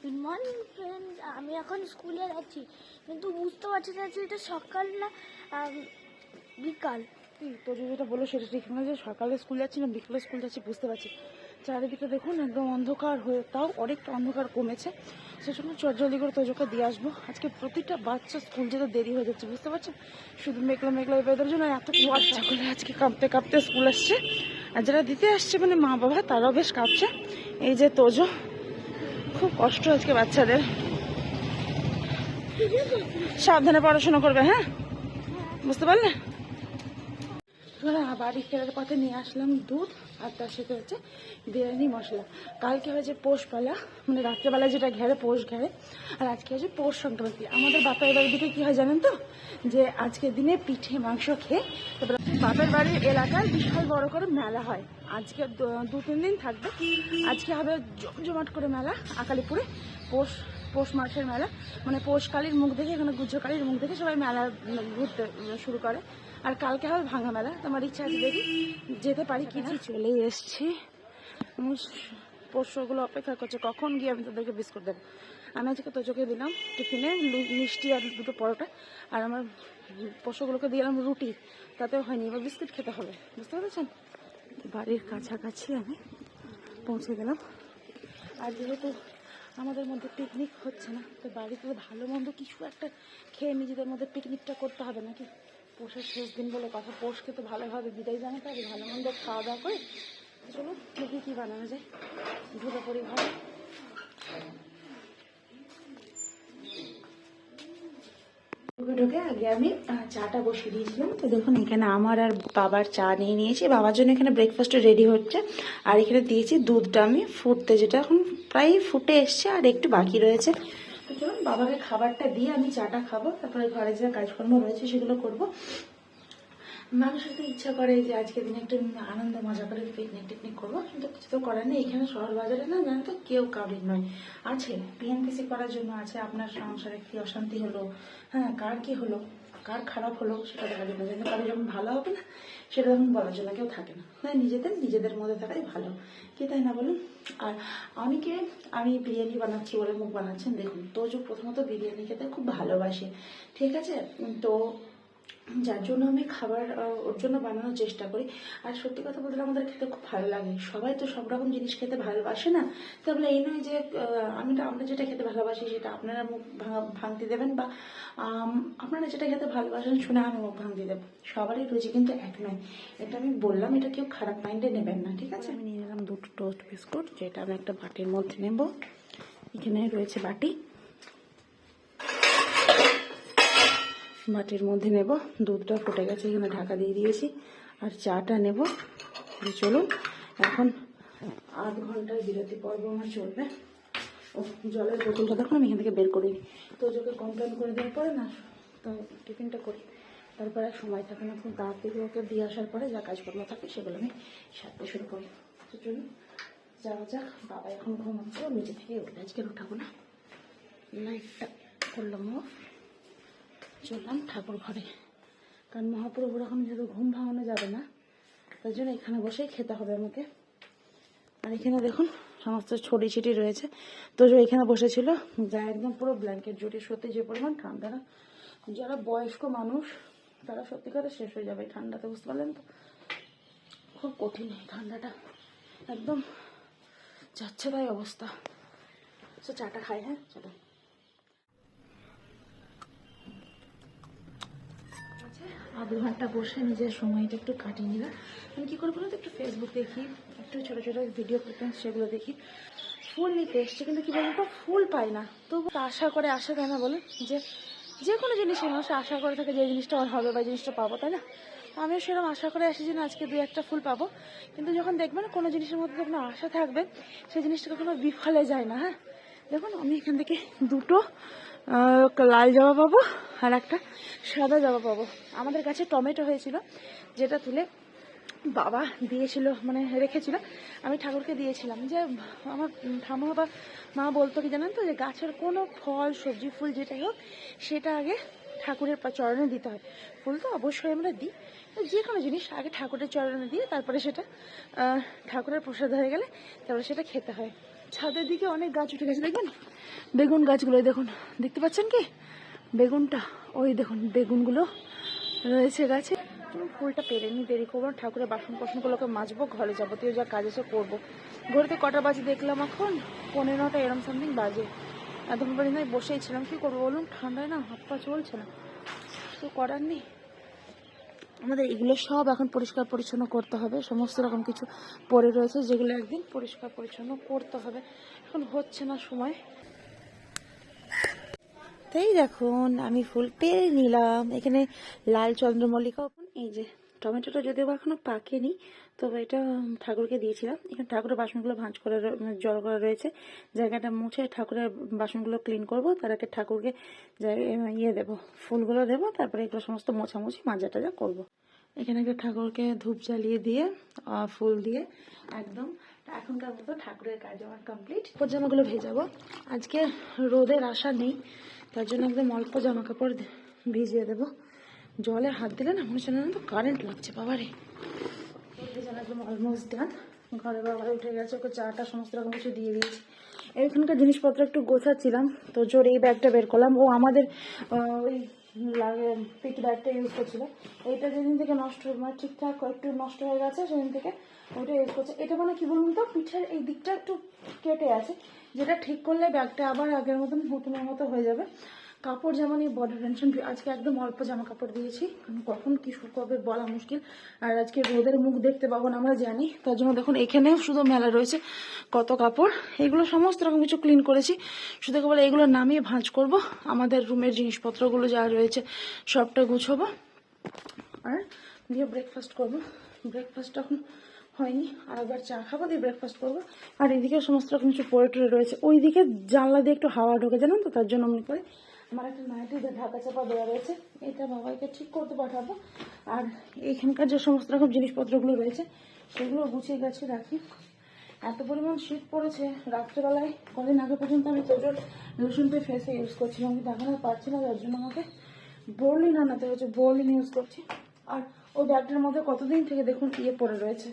Good morning friend, আমি এখন স্কুলে যাচ্ছি, কিন্তু বুঝতে পারছি না যে এটা সকাল না বিকাল। তো যেটা বলো সেটা ঠিক না, যে সকালে স্কুল যাচ্ছি না বিকালে স্কুল যাচ্ছি বুঝতে পারছি। চারিদিকে দেখুন একদম অন্ধকার হয়ে, তাও অনেকটা অন্ধকার কমেছে, সেজন্য চটজলদি করে তোজোকে দিয়ে আসবো। আজকে প্রতিটা বাচ্চা স্কুল যেতে দেরি হয়ে যাচ্ছে, বুঝতে পারছেন। শুধু মেঘলা মেঘলা ওয়েদারের জন্য এত বাচ্চা করে আজকে কাঁপতে কাঁপতে স্কুল আসছে, আর যারা দিতে আসছে মানে মা বাবা তারাও বেশ কাঁপছে। এই যে তোজো, খুব কষ্ট আজকে বাচ্চাদের। সাবধানে পড়াশোনা করবে, হ্যাঁ, বুঝতে পারলে। বাড়ি ফেরার পথে নিয়ে আসলাম দুধ, আর তার সাথে হচ্ছে বিরিয়ানি মশলা। কালকে হয়েছে পৌষ পালা, মানে রাত্রেবেলা যেটা ঘেরে পৌষ ঘেরে, আর আজকে হচ্ছে পৌষ সংক্রান্তি। আমাদের বাপের বাড়ির দিকে কি হয় জানেন তো, যে আজকের দিনে পিঠে মাংস খেয়ে তারপরে বাপের বাড়ির এলাকায় বিশাল বড় করে মেলা হয়। আজকে 2-3 দিন থাকবে। আজকে হবে জমজমাট করে মেলা আকালিপুরে। পৌষ মাসের মেলা, মানে পৌষকালীর মুখ দেখে, এখানে গুজ্জকালীর মুখ দেখে সবাই মেলা ঘুরতে শুরু করে। আর কালকে হবে ভাঙা মেলা। তোমার ইচ্ছা আছে দেখি যেতে পারি কি। চলে এসছি, পোষ্যগুলো অপেক্ষা করছে কখন গিয়ে আমি তাদেরকে বিস্কুট দেবো। আমি আজকে তোজোকে দিলাম টিফিনে মিষ্টি আর 2টো পরোটা, আর আমার পোষ্যগুলোকে দিলাম রুটি, তাতেও হয়নি, এবার বিস্কুট খেতে হবে, বুঝতে পেরেছেন। বাড়ির কাছাকাছি আমি পৌঁছে গেলাম। আর যেহেতু আমাদের মধ্যে পিকনিক হচ্ছে না, তো বাড়িতে ভালো মন্দ কিছু একটা খেয়ে নিজেদের মধ্যে পিকনিকটা করতে হবে নাকি। পৌষের শেষ দিন বলে কথা, পৌষকে তো ভালোভাবে বিদায় জানাতে হবে, ভালো মন্দ খাওয়া দাওয়া করে। চলো দেখি কী বানানো যায়, ঢুকে পড়ি ঘরে। ঢুকে আগে আমি চাটা বসিয়ে দিয়েছিলাম। তো দেখুন এখানে আমার আর বাবার চা নিয়ে নিয়েছি, বাবার জন্য এখানে ব্রেকফাস্টে রেডি হচ্ছে। আর এখানে দিয়েছি দুধটা আমি ফুটতে, যেটা এখন প্রায় ফুটে এসছে আর একটু বাকি রয়েছে। তো চলুন বাবাকে খাবারটা দিয়ে আমি চাটা খাবো, তারপরে ঘরে যে কাজকর্ম রয়েছে সেগুলো করবো। মানুষের তো ইচ্ছা করে যে আজকের দিনে একটু আনন্দ মজা করে পিকনিক টিকনিক করবো, কিন্তু কিছু তো করার নেই। এখানে শহর বাজারে না জানেন তো কেউ কাউরির নয়। আছে পিএনপিসি করার জন্য, আছে আপনার সংসারে কি অশান্তি হলো, হ্যাঁ কার কি হলো, কার খারাপ হলো সেটা দেখার জন্য। কিন্তু কারো যখন ভালো হবে না সেটা তখন বলার জন্য কেউ থাকে না। হ্যাঁ নিজেদের মধ্যে থাকাই ভালো, কি তাই না বলুন। আর অনেকে আমি বিরিয়ানি বানাচ্ছি বলে মুখ বানাচ্ছেন। দেখুন তোজো প্রথমত বিরিয়ানি খেতে খুব ভালোবাসে, ঠিক আছে, তো যার জন্য আমি খাবার ওর জন্য বানানোর চেষ্টা করি। আর সত্যি কথা বলতে আমাদের খেতে খুব ভালো লাগে। সবাই তো সব রকম জিনিস খেতে ভালোবাসে না, তাহলে এই নয় যে আমরা যেটা খেতে ভালোবাসি সেটা আপনারা মুখ ভাঙতে দেবেন, বা আপনারা যেটা খেতে ভালোবাসেন শুনে আমি মুখ ভাঙতে দেবো। সবারই রুচি কিন্তু এক নয়, এটা আমি বললাম, এটা কেউ খারাপ মাইন্ডে নেবেন না, ঠিক আছে। আমি নিয়ে নিলাম 2টো টোস্ট বিস্কুট, যেটা আমি একটা বাটির মধ্যে নেব। এখানে রয়েছে বাটির মধ্যে নেব। দুধটা ফুটে গেছে, এখানে ঢাকা দিয়ে দিয়েছি। আর চাটা নেব। চলুন এখন আধ ঘন্টার বিরতি পর্ব আমার চলবে। ও জলের বোতলটা দেখুন আমি এখান থেকে বের করিনি, তো ওকে কমপ্লেন করে দেওয়ার পরে না তো টিফিনটা করি, তারপরে আর সময় থাকে না। খুব তাড়াতাড়ি ওকে দিয়ে আসার পরে যা কাজকর্ম থাকে সেগুলো আমি সারতে শুরু করি। তো চলুন যাওয়া যাক। বাবা এখন ঘুমাচ্ছে, নিচে থেকে উঠে আজকে উঠাবো না, লাইটটা করলাম অফ। চললাম ঠাকুর ঘরে, কারণ মহাপ্রভুর এখন যেহেতু ঘুম ভাঙানো যাবে না, তার জন্য এখানে বসেই খেতে হবে আমাকে। আর এখানে দেখুন সমস্ত ছড়ি ছিটি রয়েছে। তো যে এখানে বসেছিল, যা একদম পুরো ব্ল্যাঙ্কেট জুড়ে, সত্যি যে পরিমাণ ঠান্ডা না, যারা বয়স্ক মানুষ তারা সত্যিকারে শেষ হয়ে যাবে ঠান্ডাতে, বুঝতে পারলেন তো। খুব কঠিন এই ঠান্ডাটা, একদম যাচ্ছে তাই অবস্থা। তো চাটা খাই, হ্যাঁ চলো। আধ ঘন্টা বসে নিজের সময়টা একটু কাটিয়ে নিলাম। আমি কী করবো না, তো একটু ফেসবুক দেখি, একটু ছোটো ছোটো ভিডিও ক্লিপিং সেগুলো দেখি। ফুল নিতে এসছে, কিন্তু কী বলুন তো ফুল পাই না। তবু আশা করে, আশা কেন বলুন, যে কোনো জিনিসের মানুষ আশা করে থাকে যে এই জিনিসটা আমার হবে বা এই জিনিসটা পাবো, তাই না। আমিও সেরকম আশা করে আসি যে না আজকে 2-1টা ফুল পাবো, কিন্তু যখন দেখবেন কোনো জিনিসের মধ্যে যখন আশা থাকবে সেই জিনিসটা কখনো বিফলে যায় না। হ্যাঁ দেখুন আমি এখান থেকে 2টো লাল জবা পাবো আর একটা সাদা জবা পাবো। আমাদের কাছে টমেটো হয়েছিল, যেটা তুলে বাবা দিয়েছিল, মানে রেখেছিল, আমি ঠাকুরকে দিয়েছিলাম। যে আমার ঠাম্মা বা মা বলতো কি জানেন তো, যে গাছের কোনো ফল সবজি ফুল যেটাই হোক সেটা আগে ঠাকুরের চরণে দিতে হয়। ফুল তো অবশ্যই আমরা দিই, যে কোনো জিনিস আগে ঠাকুরের চরণে দিয়ে তারপরে সেটা ঠাকুরের প্রসাদ হয়ে গেলে তারপরে সেটা খেতে হয়। ছাদের দিকে অনেক গাছ উঠে গেছে, দেখবেন বেগুন গাছগুলো দেখুন, দেখতে পাচ্ছেন কি বেগুনটা, ওই দেখুন বেগুনগুলো রয়েছে গাছে। ফুলটা পেরে নি, দেরি করবো, ঠাকুরের বাসন কোসনগুলোকে মাজবো, ঘরে যাবতীয় যা কাজ আছে করবো। ঘড়িতে কটা বাজে দেখলাম, এখন 15টা এরম সামথিং বাজে। এতক্ষণ পর্যন্ত আমি বসেই ছিলাম, কি করবো বলুন, ঠান্ডায় না হাত পা চলছে না, তো করার নেই। আমাদের এগুলো সব এখন পরিষ্কার পরিচ্ছন্ন করতে হবে, সমস্ত রকম কিছু পড়ে রয়েছে যেগুলো একদিন পরিষ্কার পরিচ্ছন্ন করতে হবে, এখন হচ্ছে না সময়। তাই দেখুন আমি ফুল পেরে নিলাম। এখানে লাল চন্দ্রমল্লিকা, এই যে টমেটোটা যদিও এখনো পাকেনি, তবে এটা ঠাকুরকে দিয়েছিলাম। এখানে ঠাকুরের বাসনগুলো ভাঁজ করে জল করা রয়েছে, জায়গাটা মুছে ঠাকুরের বাসনগুলো ক্লিন করব, তার আগে ঠাকুরকে দেবো, ফুলগুলো দেবো, তারপরে এগুলো সমস্ত মোছামুছি মাজা টাজা করবো। এখানে একটা ঠাকুরকে ধূপ জ্বালিয়ে দিয়ে ফুল দিয়ে একদম এখনকার মতো ঠাকুরের কাজ আমার কমপ্লিট। জামাগুলো ভেজাবো, আজকে রোদের আশা নেই, তার জন্য একদম অল্প জামা কাপড় ভিজিয়ে দেবো। জলে হাত দিলে না মনে হচ্ছে না তো কারেন্ট লাগছে বাবারে। ভেজানো একদম অলমোস্ট ডান। ঘরে বাবারে উঠে গেছে, ওকে চাটা সমস্ত রকম কিছু দিয়ে দিয়েছি। এখানকার জিনিসপত্র একটু গোছাচ্ছিলাম, তো জোর এই ব্যাগটা বের করলাম। ও আমাদের ওই পিক ব্যাগটা ইউজ করছিল, এইটা যেদিন থেকে নষ্ট মানে ঠিকঠাক একটু নষ্ট হয়ে গেছে সেদিন থেকে ওইটা ইউজ করছে। এটা মানে কি বলুন তো, পিঠের এই দিকটা একটু কেটে আছে, যেটা ঠিক করলে ব্যাগটা আবার আগের মতন নতুনের মতো হয়ে যাবে। কাপড় যেমন এই বড় টেনশন, আজকে একদম অল্প জামা কাপড় দিয়েছি, কারণ কখন কি শুকাবে বলা মুশকিল, আর আজকে রোদের মুখ দেখতে পাবো না আমরা জানি, তার জন্য দেখুন এখানেও শুধু মেলা রয়েছে কত কাপড়। এগুলো সমস্ত রকম কিছু ক্লিন করেছি, শুধু কেবল এগুলো নামিয়ে ভাঁজ করব, আমাদের রুমের জিনিসপত্রগুলো যা রয়েছে সবটা গুছাবো আর দিয়ে ব্রেকফাস্ট করবো। ব্রেকফাস্ট এখন হয়নি, আর একবার চা খাবো, দিয়ে ব্রেকফাস্ট করবো। আর এদিকে সমস্ত রকম কিছু পড়ে টরে রয়েছে, ওইদিকে জানলা দিয়ে একটু হাওয়া ঢোকে জানেন তো, তার জন্য মনে করে আমার একটা নাইটি ঢাকা চাপা দেওয়া রয়েছে, এটা বাবাইকে ঠিক করতে পাঠাবো। আর এইখানকার যে সমস্ত রকম জিনিসপত্রগুলো রয়েছে সেগুলো গুছিয়ে গাছে রাখি। এত পরিমাণ শীত পড়েছে, রাত্রেবেলায় কদিন আগে পর্যন্ত আমি তোজোর লোশন পে ফেসে ইউজ করছিলাম, কিন্তু এখন আর পারছি না, যার জন্য আমাকে বোরলিন আনাতে হয়েছে, বোরলিন ইউজ করছি। আর ওই ব্যাগটার মধ্যে কতদিন থেকে দেখুন পড়ে রয়েছে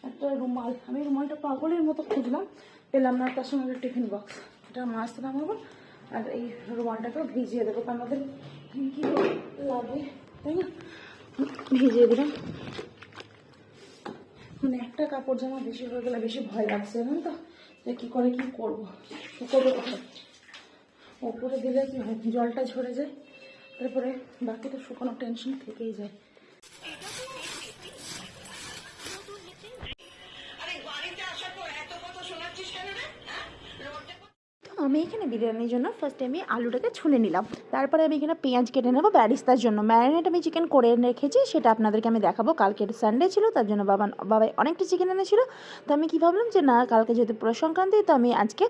একটা রুমাল, আমি রুমালটা পাগলের মতো খুঁজলাম, পেলাম না, তার সঙ্গে একটা টিফিন বক্স, এটা মাছতে নামাবো আর এই রুমালটাকেও ভিজিয়ে দেবো, কারণ আমাদের কি লাগে তাই না, ভিজিয়ে দিলাম। মানে একটা কাপড় জামা বেশি হয়ে গেলে বেশি ভয় লাগছে জানেন তো, যে কী করে কি করবো, শুকোবে কোথায়, ওপরে দিলে কি হয় জলটা ঝরে যায়, তারপরে বাকিটা শুকানোর টেনশন থেকেই যায়। আমি এখানে বিরিয়ানির জন্য ফার্স্টে আমি আলুটাকে ছুলে নিলাম, তারপরে আমি এখানে পেঁয়াজ কেটে নেবো ব্যারিস্তার জন্য। ম্যারিনেট আমি চিকেন করে রেখেছি, সেটা আপনাদেরকে আমি দেখাবো। কালকে সানডে ছিল, তার জন্য বাবাই অনেকটা চিকেন এনেছিল, তো আমি কী ভাবলাম যে না, কালকে যেহেতু পুরো সংক্রান্তি, তো আমি আজকে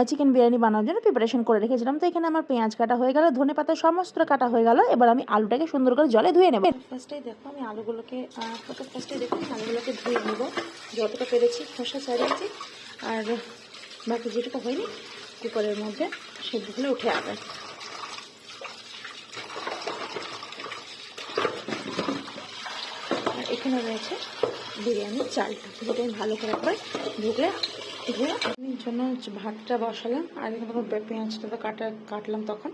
চিকেন বিরিয়ানি বানানোর জন্য প্রিপারেশন করে রেখেছিলাম। তো এখানে আমার পেঁয়াজ কাটা হয়ে গেল, ধনে পাতা সমস্ত কাটা হয়ে গেল, এবার আমি আলুটাকে সুন্দর করে জলে ধুয়ে নেবো। ফার্স্টেই দেখো আমি আলুগুলোকে ধুয়ে নেবো, যতটা পেরেছি খোসা ছাড়িয়েছি, আর বাকি যেটুকু হয়নি কুকারের মধ্যে সেগুলো উঠে আসবে। আর এখানে রয়েছে বিরিয়ানির চালটা, যেটা আমি ভালো করে একবার ধুয়ে আমি জন্য ভাতটা বসালাম, আর এখানে তখন পেঁয়াজটা তো কাটলাম, তখন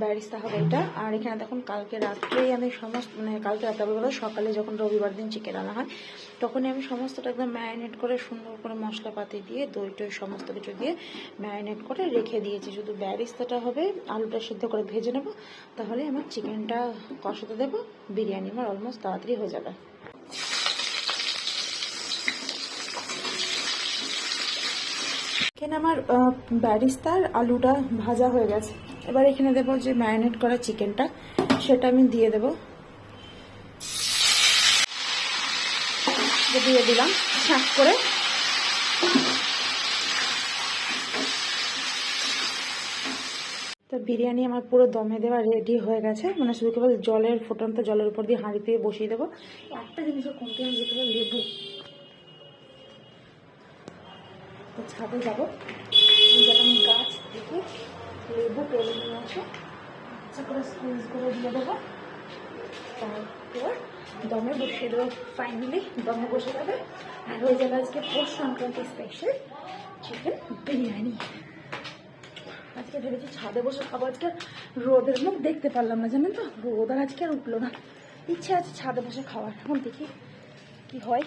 ব্যারিস্তা হবে এটা। আর এখানে দেখুন কালকে রাত্রেই আমি কালকে রাত্রে বলবো সকালে যখন রবিবার দিন চিকেন আনা হয়, তখনই আমি সমস্তটা একদম ম্যারিনেট করে সুন্দর করে মশলাপাতি দিয়ে দই টই সমস্ত কিছু দিয়ে ম্যারিনেট করে রেখে দিয়েছি। শুধু ব্যারিস্তাটা হবে, আলুটা সিদ্ধ করে ভেজে নেব, তাহলে আমার চিকেনটা কষাতে দেবো, বিরিয়ানি আমার অলমোস্ট তাড়াতাড়ি হয়ে যাবে। এখানে আমার ব্যারিস্তার আলুটা ভাজা হয়ে গেছে, এবার এখানে দেবো যে ম্যারিনেট করা চিকেনটা, সেটা আমি দিয়ে দেবো, দিয়ে দিলাম ছাঁক করে। তো বিরিয়ানি আমার পুরো দমে দেওয়া রেডি হয়ে গেছে, মানে শুধু কেবল জলের ফুটন্ত জলের উপর দিয়ে হাঁড়িতে বসিয়ে দেবো। একটা জিনিসের কমতে হবে, যেটা হলো লেবু। তো ছাদে যাবো, যখন গাছ থেকে লেবু পেরে নিয়ে আসে, আচ্ছা করে স্কুইজ করে দিয়ে দেবো, তারপর দমে বসিয়ে দেবো। ফাইনালি দমে বসে যাবে, আর হয়ে যাবে আজকে পৌষ সংক্রান্তি স্পেশাল চিকেন বিরিয়ানি। আজকে ভেবেছি ছাদে বসে খাবো, আজকে রোদের মুখ দেখতে পারলাম না জানেন তো, রোদ আর আজকে আর উঠলো না। ইচ্ছে আছে ছাদে বসে খাওয়ার, এখন দেখি কি হয়।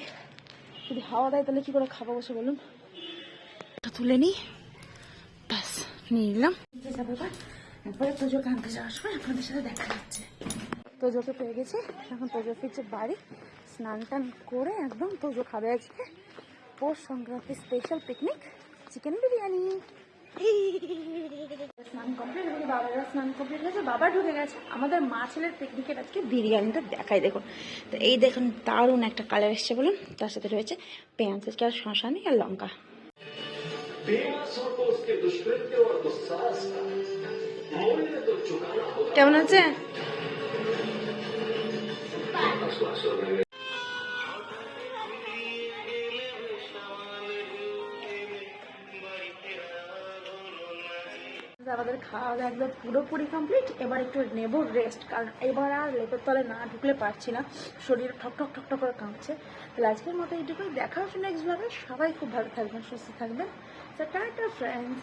যদি হাওয়া দেয় তাহলে কি করে খাবো বসে বলুন। তুলে নিই, ব্যাস নিয়ে নিলাম। যাবো এবার, একবারে তোজোকে আনতে যাওয়ার সময় আপনাদের সাথে দেখা যাচ্ছে। তোজোকে পেয়ে গেছি, এখন তোজো ফিরছে বাড়ি, স্নান টান করে একদম তোজো খাবে আজকে Poush Sankranti special picnic chicken biryani. স্নান কমপ্লিট, বাবারা স্নান কমপ্লিট হয়েছে, বাবা ঢুকে গেছে। আমাদের মা ছেলের পিকনিকের আজকে বিরিয়ানিটা দেখাই দেখুন। তো এই দেখুন দারুণ একটা কালার এসছে বলুন, তার সাথে রয়েছে পেঁয়াজ আজকে আর শশা নেই আর লঙ্কা। কেমন আছে? আমাদের খাওয়া দাওয়া একদম পুরোপুরি কমপ্লিট। এবার একটু নেব রেস্ট, কারণ এবার আর লেপের তলে না ঢুকলে পারছি না, শরীর ঠক ঠক ঠক ঠক করে কাঁপছে। তাহলে আজকের মতো এইটুকুই, দেখা হচ্ছে নেক্সট ব্লগে। সবাই খুব ভালো থাকবেন, সুস্থ থাকবেন। Tata friends.